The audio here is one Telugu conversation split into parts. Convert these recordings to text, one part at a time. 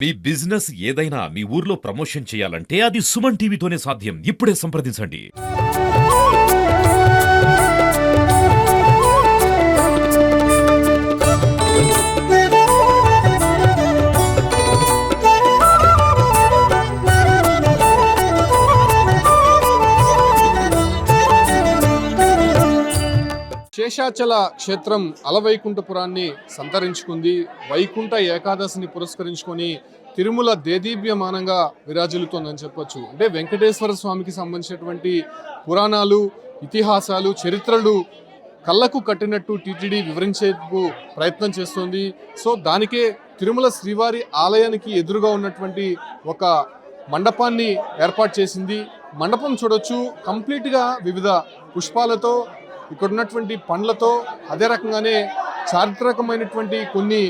మీ బిజినెస్ ఏదైనా మీ ఊర్లో ప్రమోషన్ చేయాలంటే అది సుమన్ టీవీతోనే సాధ్యం. ఇప్పుడే సంప్రదించండి. శేషాచల క్షేత్రం అలవైకుంఠపురాన్ని సంతరించుకుంది. వైకుంఠ ఏకాదశిని పురస్కరించుకొని తిరుమల దేదీప్యమానంగా విరాజిల్లుతోందని చెప్పొచ్చు. అంటే వెంకటేశ్వర స్వామికి సంబంధించినటువంటి పురాణాలు, ఇతిహాసాలు, చరిత్రలు కళ్ళకు కట్టినట్టు టీటీడీ వివరించేందుకు ప్రయత్నం చేస్తోంది. సో దానికే తిరుమల శ్రీవారి ఆలయానికి ఎదురుగా ఉన్నటువంటి ఒక మండపాన్ని ఏర్పాటు చేసింది. మండపం చూడొచ్చు, కంప్లీట్గా వివిధ పుష్పాలతో, ఇక్కడ ఉన్నటువంటి పండ్లతో, అదే రకంగానే చారిత్రకమైనటువంటి కొన్ని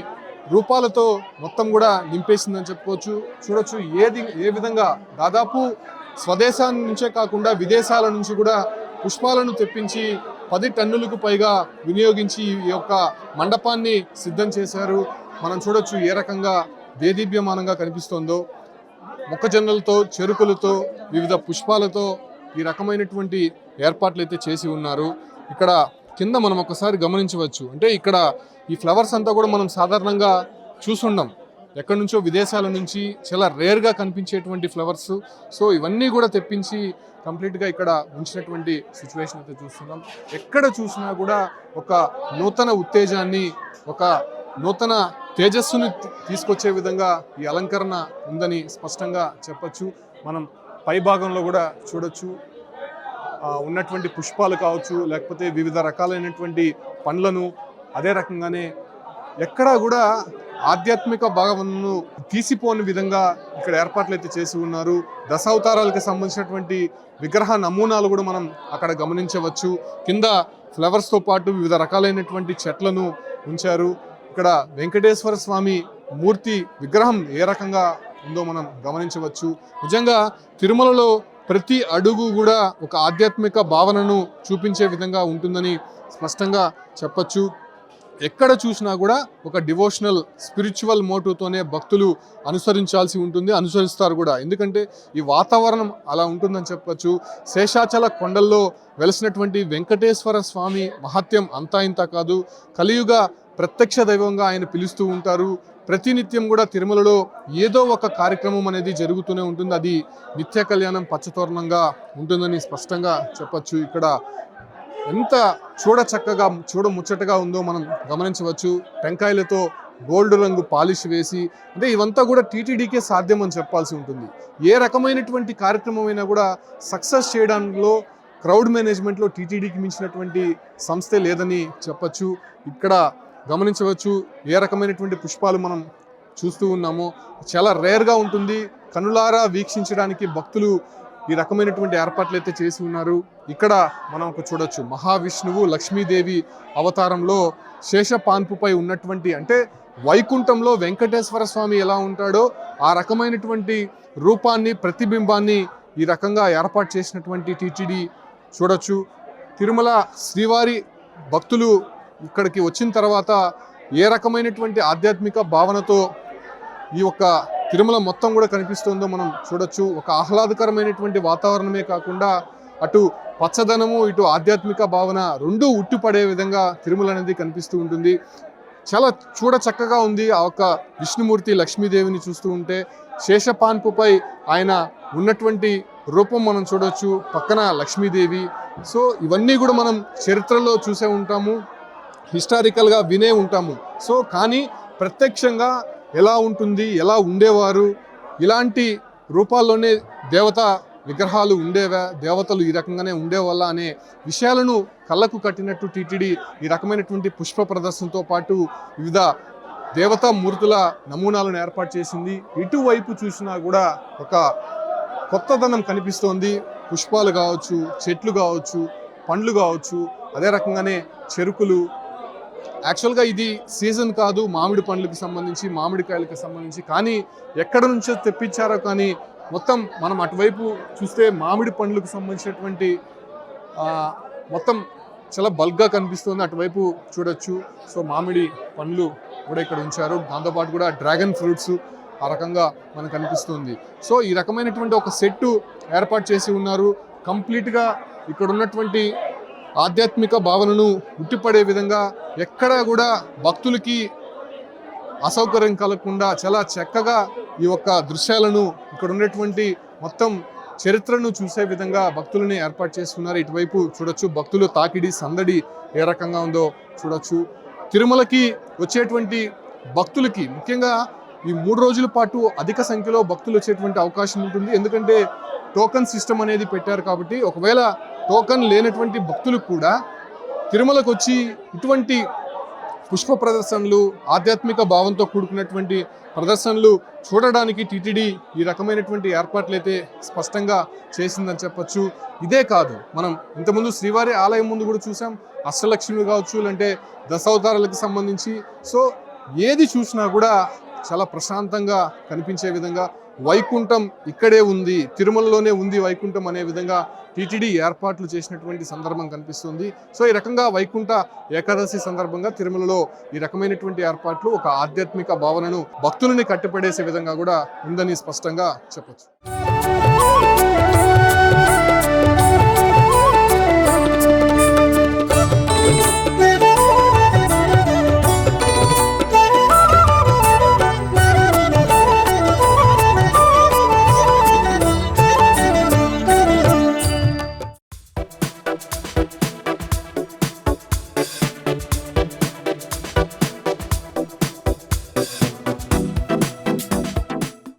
రూపాలతో మొత్తం కూడా నింపేసిందని చెప్పుకోవచ్చు. చూడొచ్చు ఏ విధంగా దాదాపు స్వదేశాల నుంచే కాకుండా విదేశాల నుంచి కూడా పుష్పాలను తెప్పించి 10 టన్నులకు పైగా వినియోగించి ఈ యొక్క మండపాన్ని సిద్ధం చేశారు. మనం చూడొచ్చు ఏ రకంగా దేదీప్యమానంగా కనిపిస్తోందో. మొక్కజొన్నలతో, చెరుకులతో, వివిధ పుష్పాలతో ఈ రకమైనటువంటి ఏర్పాట్లు అయితే చేసి ఉన్నారు. ఇక్కడ కింద మనం ఒకసారి గమనించవచ్చు. అంటే ఇక్కడ ఈ ఫ్లవర్స్ అంతా కూడా మనం సాధారణంగా చూసుండం, ఎక్కడి నుంచో విదేశాల నుంచి చాలా రేర్గా కనిపించేటువంటి ఫ్లవర్స్. సో ఇవన్నీ కూడా తెప్పించి కంప్లీట్గా ఇక్కడ ఉంచినటువంటి సిచ్యువేషన్ అయితే చూస్తున్నాం. ఎక్కడ చూసినా కూడా ఒక నూతన ఉత్తేజాన్ని, ఒక నూతన తేజస్సుని తీసుకొచ్చే విధంగా ఈ అలంకరణ ఉందని స్పష్టంగా చెప్పచ్చు. మనం పై భాగంలో కూడా చూడొచ్చు ఉన్నటువంటి పుష్పాలు కావచ్చు, లేకపోతే వివిధ రకాలైనటువంటి పండ్లను, అదే రకంగానే ఎక్కడా కూడా ఆధ్యాత్మిక భావనను తీసిపోని విధంగా ఇక్కడ ఏర్పాట్లు అయితే చేసి ఉన్నారు. దశావతారాలకు సంబంధించినటువంటి విగ్రహ నమూనాలు కూడా మనం అక్కడ గమనించవచ్చు. కింద ఫ్లవర్స్తో పాటు వివిధ రకాలైనటువంటి చెట్లను ఉంచారు. ఇక్కడ వెంకటేశ్వర స్వామి మూర్తి విగ్రహం ఏ రకంగా ఉందో మనం గమనించవచ్చు. నిజంగా తిరుమలలో ప్రతి అడుగు కూడా ఒక ఆధ్యాత్మిక భావనను చూపించే విధంగా ఉంటుందని స్పష్టంగా చెప్పచ్చు. ఎక్కడ చూసినా కూడా ఒక డివోషనల్, స్పిరిచువల్ మోటివ్తోనే భక్తులు అనుసరించాల్సి ఉంటుంది, అనుసరిస్తారు కూడా. ఎందుకంటే ఈ వాతావరణం అలా ఉంటుందని చెప్పచ్చు. శేషాచల కొండల్లో వెలిసినటువంటి వెంకటేశ్వర స్వామి మహత్యం అంతా ఇంత కాదు. కలియుగ ప్రత్యక్ష దైవంగా ఆయన పిలుస్తూ ఉంటారు. ప్రతినిత్యం కూడా తిరుమలలో ఏదో ఒక కార్యక్రమం అనేది జరుగుతూనే ఉంటుంది. అది నిత్య కళ్యాణం పచ్చతోరణంగా ఉంటుందని స్పష్టంగా చెప్పచ్చు. ఇక్కడ ఎంత చూడముచ్చటగా ఉందో మనం గమనించవచ్చు. టెంకాయలతో గోల్డ్ రంగు పాలిష్ వేసి, అంటే ఇవంతా కూడా టీటీడీకే సాధ్యం అని చెప్పాల్సి ఉంటుంది. ఏ రకమైనటువంటి కార్యక్రమం అయినా కూడా సక్సెస్ చేయడంలో, క్రౌడ్ మేనేజ్మెంట్లో టీటీడీకి మించినటువంటి సంస్థే లేదని చెప్పచ్చు. ఇక్కడ గమనించవచ్చు ఏ రకమైనటువంటి పుష్పాలు మనం చూస్తూ ఉన్నామో. చాలా రేర్గా ఉంటుంది. కనులారా వీక్షించడానికి భక్తులు ఈ రకమైనటువంటి ఏర్పాట్లు అయితే చేసి ఉన్నారు. ఇక్కడ మనం చూడొచ్చు మహావిష్ణువు లక్ష్మీదేవి అవతారంలో శేషపాన్పుపై ఉన్నటువంటి, అంటే వైకుంఠంలో వెంకటేశ్వర స్వామి ఎలా ఉంటాడో ఆ రకమైనటువంటి రూపాన్ని, ప్రతిబింబాన్ని ఈ రకంగా ఏర్పాటు చేసినటువంటి టీటీడీ చూడొచ్చు. తిరుమల శ్రీవారి భక్తులు ఇక్కడికి వచ్చిన తర్వాత ఏ రకమైనటువంటి ఆధ్యాత్మిక భావనతో ఈ యొక్క తిరుమల మొత్తం కూడా కనిపిస్తుందో మనం చూడొచ్చు. ఒక ఆహ్లాదకరమైనటువంటి వాతావరణమే కాకుండా అటు పచ్చదనము, ఇటు ఆధ్యాత్మిక భావన రెండూ ఉట్టిపడే విధంగా తిరుమల అనేది కనిపిస్తూ ఉంటుంది. చాలా చక్కగా ఉంది. ఆ యొక్క విష్ణుమూర్తి లక్ష్మీదేవిని చూస్తూ ఉంటే శేషపాన్పుపై ఆయన ఉన్నటువంటి రూపం మనం చూడొచ్చు, పక్కన లక్ష్మీదేవి. సో ఇవన్నీ కూడా మనం చరిత్రలో చూసే ఉంటాము, హిస్టారికల్గా వినే ఉంటాము. సో కానీ ప్రత్యక్షంగా ఎలా ఉంటుంది, ఎలా ఉండేవారు, ఇలాంటి రూపాల్లోనే దేవతా విగ్రహాలు ఉండేవా, దేవతలు ఈ రకంగానే ఉండేవాళ్ళ అనే విషయాలను కళ్ళకు కట్టినట్టు టీటీడీ ఈ రకమైనటువంటి పుష్ప ప్రదర్శనతో పాటు వివిధ దేవతా మూర్తుల నమూనాలను ఏర్పాటు చేసింది. ఇటువైపు చూసినా కూడా ఒక కొత్తదనం కనిపిస్తోంది. పుష్పాలు కావచ్చు, చెట్లు కావచ్చు, పండ్లు కావచ్చు, అదే రకంగానే చెరుకులు. యాక్చువల్గా ఇది సీజన్ కాదు మామిడి పండ్లకు సంబంధించి, మామిడికాయలకు సంబంధించి, కానీ ఎక్కడ నుంచో తెప్పించారో కానీ మొత్తం మనం అటువైపు చూస్తే మామిడి పండ్లకు సంబంధించినటువంటి మొత్తం చాలా బల్క్గా కనిపిస్తుంది. అటువైపు చూడొచ్చు. సో మామిడి పండ్లు కూడా ఇక్కడ ఉంచారు. దాంతోపాటు కూడా డ్రాగన్ ఫ్రూట్స్, ఆ రకంగా మనకు అనిపిస్తుంది. సో ఈ రకమైనటువంటి ఒక సెట్టు ఏర్పాటు చేసి ఉన్నారు. కంప్లీట్గా ఇక్కడ ఉన్నటువంటి ఆధ్యాత్మిక భావనను ఉట్టిపడే విధంగా ఎక్కడా కూడా భక్తులకి అసౌకర్యం కలగకుండా చాలా చక్కగా ఈ యొక్క దృశ్యాలను ఇక్కడ ఉన్నటువంటి మొత్తం చరిత్రను చూసే విధంగా భక్తులని ఏర్పాటు చేసుకున్నారు. ఇటువైపు చూడొచ్చు భక్తులు తాకిడి సందడి ఏ రకంగా ఉందో చూడొచ్చు. తిరుమలకి వచ్చేటువంటి భక్తులకి ముఖ్యంగా ఈ 3 రోజుల పాటు అధిక సంఖ్యలో భక్తులు వచ్చేటువంటి అవకాశం ఉంటుంది. ఎందుకంటే టోకన్ సిస్టమ్ అనేది పెట్టారు కాబట్టి ఒకవేళ టోకన్ లేనటువంటి భక్తులకు కూడా తిరుమలకు వచ్చి ఇటువంటి పుష్ప ప్రదర్శనలు ఆధ్యాత్మిక భావంతో కూడుకున్నటువంటి ప్రదర్శనలు చూడడానికి టీటీడీ ఈ రకమైనటువంటి ఏర్పాట్లు అయితే స్పష్టంగా చేసిందని చెప్పొచ్చు. ఇదే కాదు, మనం ఇంతకుముందు శ్రీవారి ఆలయం ముందు కూడా చూసాం, అష్టలక్ష్మి కావచ్చు, అంటే దశావతారాలకు సంబంధించి. సో ఏది చూసినా కూడా చాలా ప్రశాంతంగా కనిపించే విధంగా వైకుంఠం ఇక్కడే ఉంది, తిరుమలలోనే ఉంది వైకుంఠం అనే విధంగా టీటీడీ ఏర్పాట్లు చేసినటువంటి సందర్భం కనిపిస్తుంది. సో ఈ రకంగా వైకుంఠ ఏకాదశి సందర్భంగా తిరుమలలో ఈ రకమైనటువంటి ఏర్పాట్లు ఒక ఆధ్యాత్మిక భావనను భక్తులని కట్టిపడేసే విధంగా కూడా ఉందని స్పష్టంగా చెప్పొచ్చు.